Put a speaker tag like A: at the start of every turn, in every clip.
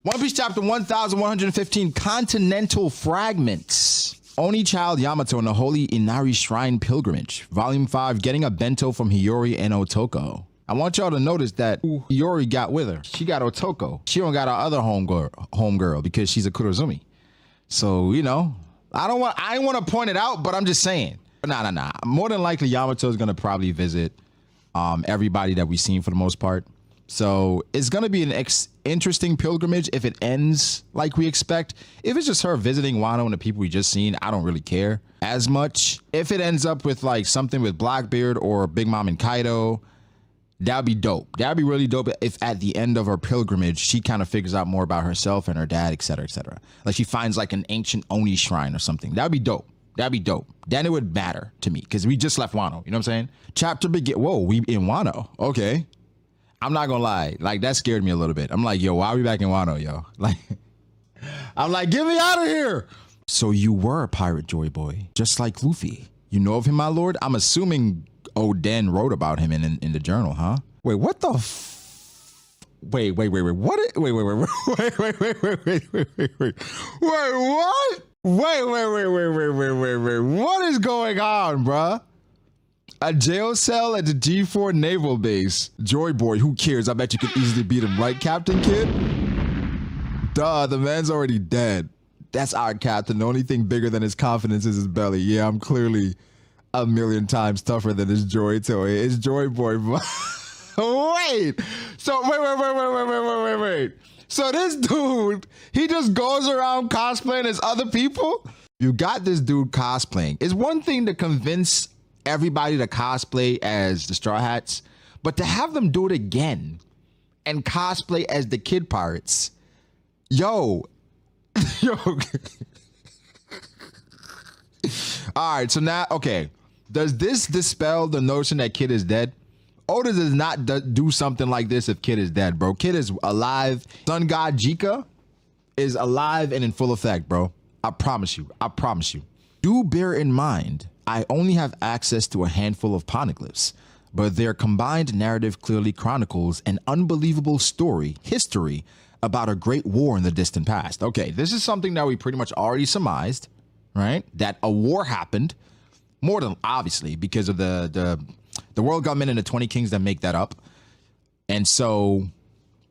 A: One Piece chapter 1115, Continental Fragments. Oni Child Yamato and the Holy Inari Shrine Pilgrimage. Volume 5, Getting a Bento from Hiyori and Otoko. I want y'all to notice that Hiyori got with her. She got Otoko. She don't got our other homegirl because she's a Kurozumi. So, you know, I don't want to point it out, but I'm just saying. Nah. More than likely, Yamato is going to probably visit everybody that we've seen for the most part. So it's going to be an interesting pilgrimage if it ends like we expect. If it's just her visiting Wano and the people we just seen, I don't really care as much. If it ends up with like something with Blackbeard or Big Mom and Kaido, that'd be dope. That'd be really dope if at the end of her pilgrimage, she kind of figures out more about herself and her dad, etc., etc. Like she finds like an ancient Oni shrine or something. That'd be dope. That'd be dope. Then it would matter to me because we just left Wano. You know what I'm saying? Chapter begin. Whoa, we in Wano. Okay. I'm not gonna lie, like that scared me a little bit. I'm like, yo, why are we back in Wano, yo? Like, I'm like, get me out of here. So you were a pirate, Joy Boy, just like Luffy. You know of him, my lord? I'm assuming Oden wrote about him in the journal, huh? Wait, what the? Wait, what? Wait, what? What is going on, bruh? A jail cell at the G4 Naval Base. Joy Boy, who cares? I bet you could easily beat him, right, Captain Kid? Duh, the man's already dead. That's our captain. The only thing bigger than his confidence is his belly. Yeah, I'm clearly a million times tougher than his Joy Toy. It's Joy Boy. Wait. So, wait. So this dude, he just goes around cosplaying as other people? You got this dude cosplaying. It's one thing to convince everybody to cosplay as the Straw Hats, but to have them do it again and cosplay as the Kid Pirates, yo. All right, so now, okay, does this dispel the notion that Kid is dead? Oda does not do something like this if Kid is dead, bro. Kid is alive. Sun God Jika is alive and in full effect, bro. I promise you. Do bear in mind, I only have access to a handful of poneglyphs, but their combined narrative clearly chronicles an unbelievable history about a great war in the distant past. Okay, this is something that we pretty much already surmised, right? That a war happened, more than obviously, because of the world government and the 20 kings that make that up. And so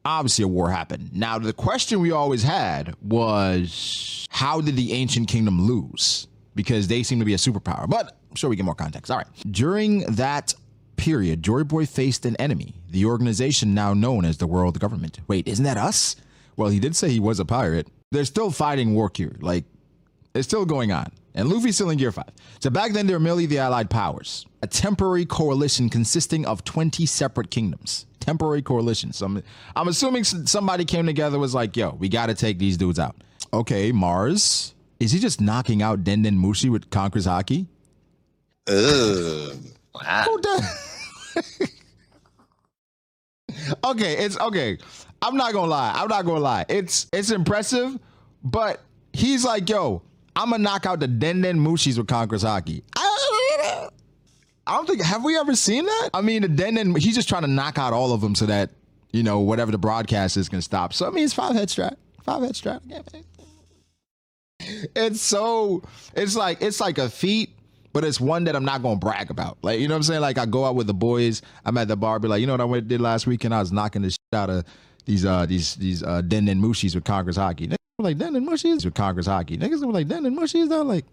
A: obviously a war happened. Now, the question we always had was, how did the ancient kingdom lose? Because they seem to be a superpower, but I'm sure we get more context. All right. During that period, Joy Boy faced an enemy, the organization now known as the world government. Wait, isn't that us? Well, he did say he was a pirate. They're still fighting war here. Like, it's still going on. And Luffy's still in Gear 5. So back then, they were merely the allied powers, a temporary coalition consisting of 20 separate kingdoms. Temporary coalition. So I'm assuming somebody came together, was like, yo, we got to take these dudes out. Okay, Mars. Is he just knocking out Denden Mushi with Conqueror's Haki?
B: Wow.
A: Okay, it's okay. I'm not gonna lie. It's impressive, but he's like, yo, I'm gonna knock out the Denden Mushis with Conqueror's Haki. I don't think, have we ever seen that? I mean, the Denden, he's just trying to knock out all of them so that, you know, whatever the broadcast is can stop. So I mean, it's 5-head strat. 5-head strat. Yeah, it's like a feat, but it's one that I'm not gonna brag about. Like, you know what I'm saying? Like, I go out with the boys, I'm at the bar, be like, you know what I did last weekend? I was knocking the shit out of these Denden Mushis with Conqueror's Haki. Niggas were like, Denden Mushis with Conqueror's Haki. Niggas were like, Denden Mushis though, like.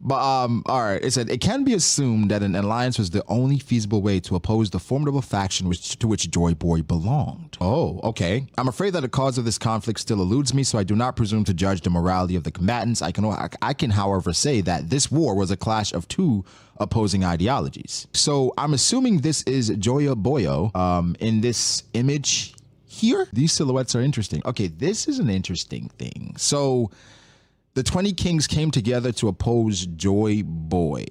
A: But all right, it said it can be assumed that an alliance was the only feasible way to oppose the formidable faction to which Joy Boy belonged. Oh, okay. I'm afraid that the cause of this conflict still eludes me, so I do not presume to judge the morality of the combatants. I can, however, say that this war was a clash of two opposing ideologies. So I'm assuming this is Joya Boyo in this image here. These silhouettes are interesting. Okay, this is an interesting thing. So the 20 kings came together to oppose Joy Boy.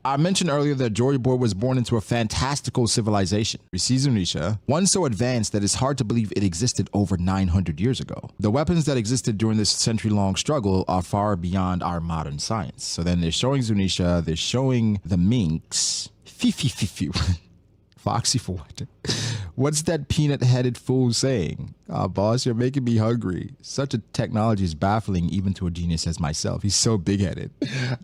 A: I mentioned earlier that Joy Boy was born into a fantastical civilization, Zunisha, one so advanced that it's hard to believe it existed over 900 years ago. The weapons that existed during this century-long struggle are far beyond our modern science. So then they're showing Zunisha, they're showing the minks. Foxy for what? What's that peanut-headed fool saying? Boss, you're making me hungry. Such a technology is baffling even to a genius as myself. He's so big-headed.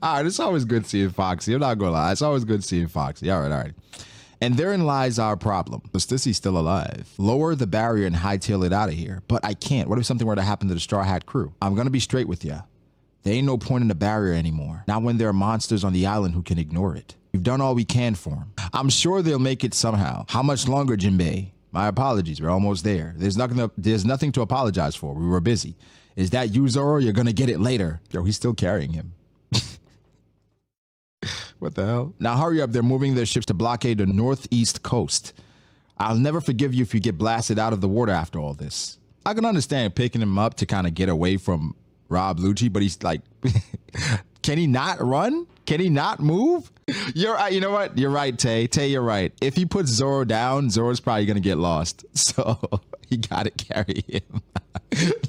A: All right, it's always good seeing Foxy. I'm not gonna lie. It's always good seeing Foxy. All right. And therein lies our problem. Stissy's still alive. Lower the barrier and hightail it out of here. But I can't. What if something were to happen to the Straw Hat crew? I'm gonna be straight with ya. There ain't no point in the barrier anymore. Not when there are monsters on the island who can ignore it. We've done all we can for them. I'm sure they'll make it somehow. How much longer, Jinbei? My apologies. We're almost there. There's nothing to apologize for. We were busy. Is that you, Zoro? You're gonna get it later. Yo, he's still carrying him. What the hell? Now hurry up. They're moving their ships to blockade the northeast coast. I'll never forgive you if you get blasted out of the water after all this. I can understand picking him up to kind of get away from Rob Lucci, but he's like, can he not run? Can he not move? You know what? You're right, Tay. Tay, you're right. If he puts Zoro down, Zoro's probably going to get lost. So he got to carry him.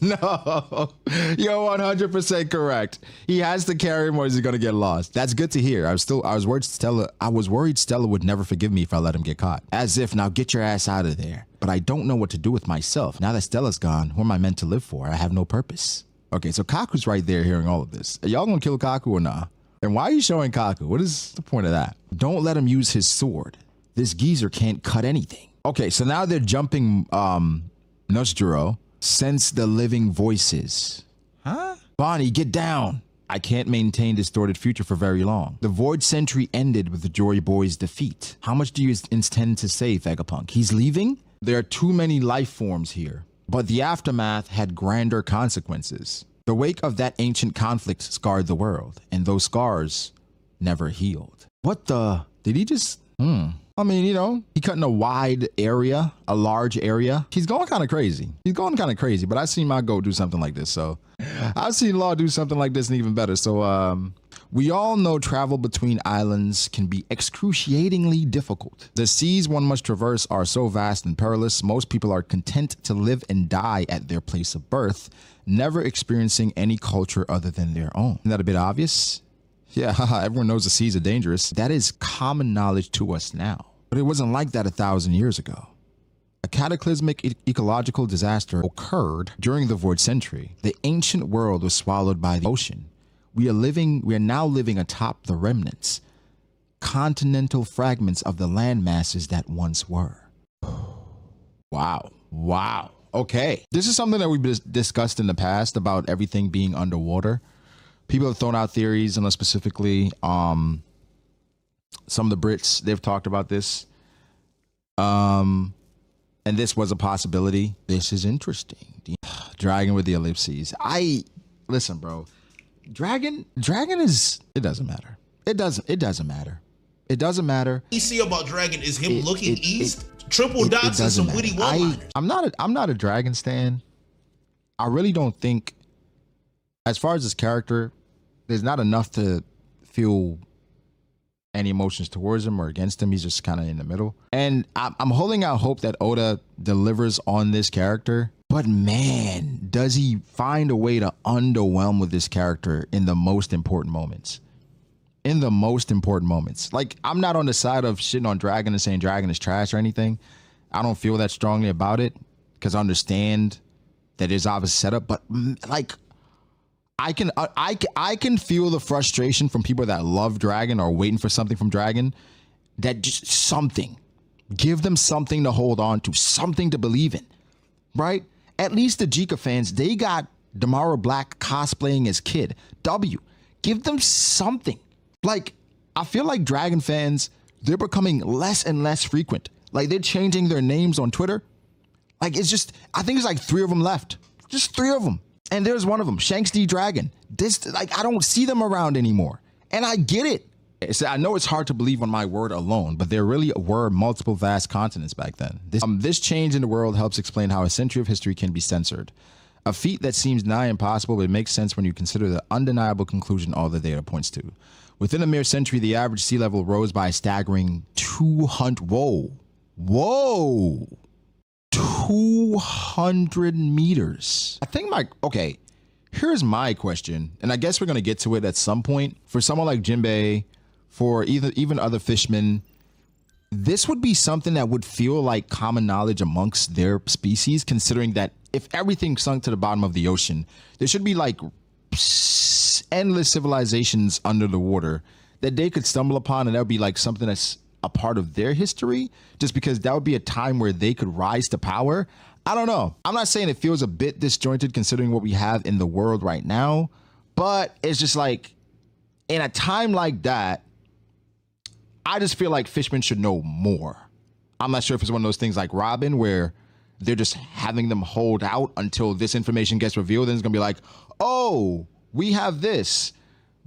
A: No, you're 100% correct. He has to carry him or he's going to get lost. That's good to hear. I was worried Stella would never forgive me if I let him get caught. As if, now get your ass out of there. But I don't know what to do with myself. Now that Stella's gone, who am I meant to live for? I have no purpose. Okay, so Kaku's right there hearing all of this. Are y'all gonna kill Kaku or nah? And why are you showing Kaku? What is the point of that? Don't let him use his sword. This geezer can't cut anything. Okay, so now they're jumping Nosjuro. Sense the living voices. Huh? Bonnie, get down. I can't maintain distorted future for very long. The Void Century ended with the Joy Boy's defeat. How much do you intend to say, Vegapunk? He's leaving? There are too many life forms here. But the aftermath had grander consequences. The wake of that ancient conflict scarred the world, and those scars never healed. What the? Did he just? I mean, you know, he cut in a wide area, a large area. He's going kind of crazy. But I've seen my goat do something like this. So I've seen Law do something like this and even better. So we all know travel between islands can be excruciatingly difficult. The seas one must traverse are so vast and perilous, most people are content to live and die at their place of birth, never experiencing any culture other than their own. Isn't that a bit obvious? Yeah, everyone knows the seas are dangerous. That is common knowledge to us now. But it wasn't like that 1,000 years ago. A cataclysmic ecological disaster occurred during the Void Century. The ancient world was swallowed by the ocean. We are now living atop the remnants, continental fragments of the land masses that once were. Wow. Okay. This is something that we've discussed in the past about everything being underwater. People have thrown out theories, and specifically, some of the Brits, they've talked about this. And this was a possibility. This is interesting. Dragon with the ellipses. Listen, bro. Dragon is, it doesn't matter. It doesn't matter. It doesn't matter.
B: You see about Dragon is him looking east, triple dots and some witty one-liners.
A: I'm not a Dragon stan. I really don't think, as far as this character, there's not enough to feel any emotions towards him or against him. He's just kind of in the middle. And I'm holding out hope that Oda delivers on this character. But man, does he find a way to underwhelm with this character in the most important moments. Like, I'm not on the side of shitting on Dragon and saying Dragon is trash or anything. I don't feel that strongly about it because I understand that there's obvious setup. But like, I can feel the frustration from people that love Dragon or waiting for something from Dragon. That just something. Give them something to hold on to, something to believe in, right? At least the Jika fans, they got Damara Black cosplaying as Kid. Give them something. Like, I feel like Dragon fans, they're becoming less and less frequent. Like, they're changing their names on Twitter. Like, it's just, I think it's like 3 of them left. Just 3 of them. And there's one of them, Shanks D Dragon. This, like, I don't see them around anymore. And I get it. I know it's hard to believe on my word alone, but there really were multiple vast continents back then. This change in the world helps explain how a century of history can be censored. A feat that seems nigh impossible, but it makes sense when you consider the undeniable conclusion all the data points to. Within a mere century, the average sea level rose by a staggering 200... Whoa! 200 meters. I think okay, here's my question, and I guess we're going to get to it at some point. For someone like Jinbei, for even other fishmen, this would be something that would feel like common knowledge amongst their species, considering that if everything sunk to the bottom of the ocean, there should be like endless civilizations under the water that they could stumble upon, and that would be like something that's a part of their history, just because that would be a time where they could rise to power. I don't know. I'm not saying it feels a bit disjointed considering what we have in the world right now, but it's just like in a time like that, I just feel like fishmen should know more. I'm not sure if it's one of those things like Robin where they're just having them hold out until this information gets revealed, and it's gonna be like, oh, we have this.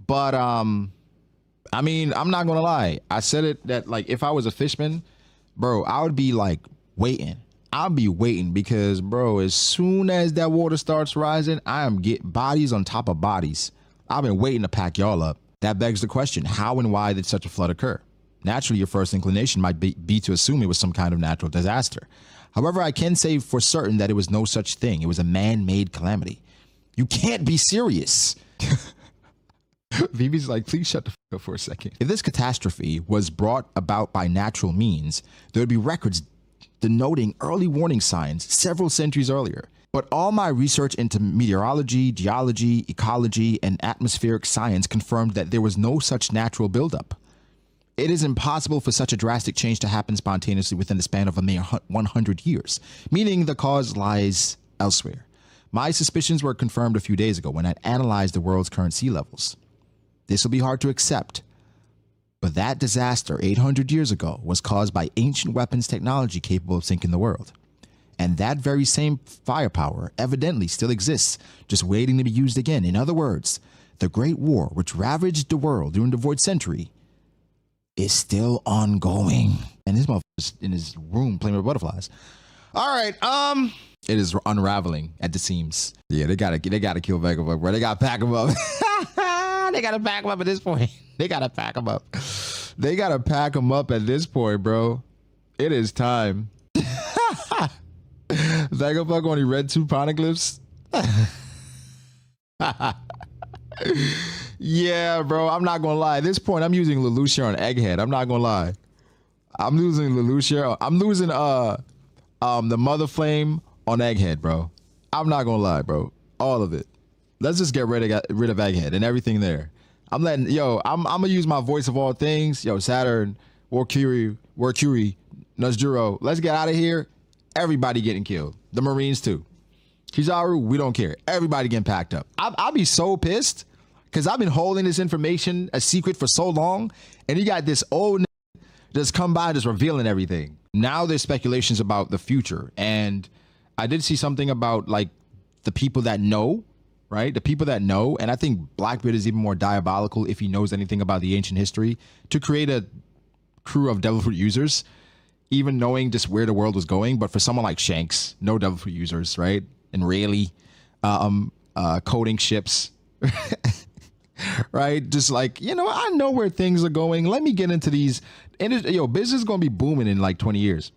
A: But I mean, I'm not gonna lie. I said it that like if I was a fishman, bro, I would be like waiting. I'll be waiting because, bro, as soon as that water starts rising, I am getting bodies on top of bodies. I've been waiting to pack y'all up. That begs the question, how and why did such a flood occur? Naturally, your first inclination might be to assume it was some kind of natural disaster. However, I can say for certain that it was no such thing. It was a man-made calamity. You can't be serious. Vivi's like, please shut the fuck up for a second. If this catastrophe was brought about by natural means, there would be records denoting early warning signs several centuries earlier. But all my research into meteorology, geology, ecology, and atmospheric science confirmed that there was no such natural buildup. It is impossible for such a drastic change to happen spontaneously within the span of a mere 100 years, meaning the cause lies elsewhere. My suspicions were confirmed a few days ago when I analyzed the world's current sea levels. This will be hard to accept, but that disaster 800 years ago was caused by ancient weapons technology capable of sinking the world. And that very same firepower evidently still exists, just waiting to be used again. In other words, the Great War, which ravaged the world during the Void Century, is still ongoing. And this motherfucker's in his room playing with butterflies. All right, it is unraveling at the seams. Yeah, they gotta kill Vegapunk, bro. They gotta pack him up. They gotta pack him up at this point. They gotta pack him up. They gotta pack him up at this point, bro. It is time. Vegapunk only read 2 poneglyphs. Yeah, bro. I'm not gonna lie. At this point, I'm using Lelouch on Egghead. I'm not gonna lie. I'm losing Lelouch. I'm losing the Mother Flame on Egghead, bro. I'm not gonna lie, bro. All of it. Let's just get rid of Egghead and everything there. I'm gonna use my voice of all things. Yo, Saturn, Warcury, Nazjuro. Let's get out of here. Everybody getting killed. The Marines too. Kizaru, we don't care. Everybody getting packed up. I'll be so pissed because I've been holding this information a secret for so long, and you got this old just come by just revealing everything. Now there's speculations about the future, and I did see something about like the people that know, right? The people that know, and I think Blackbeard is even more diabolical if he knows anything about the ancient history, to create a crew of Devil Fruit users, even knowing just where the world was going. But for someone like Shanks, no Devil Fruit users, right? And Rayleigh, coding ships, right? Just like, you know, I know where things are going. Let me get into these. And business is going to be booming in like 20 years.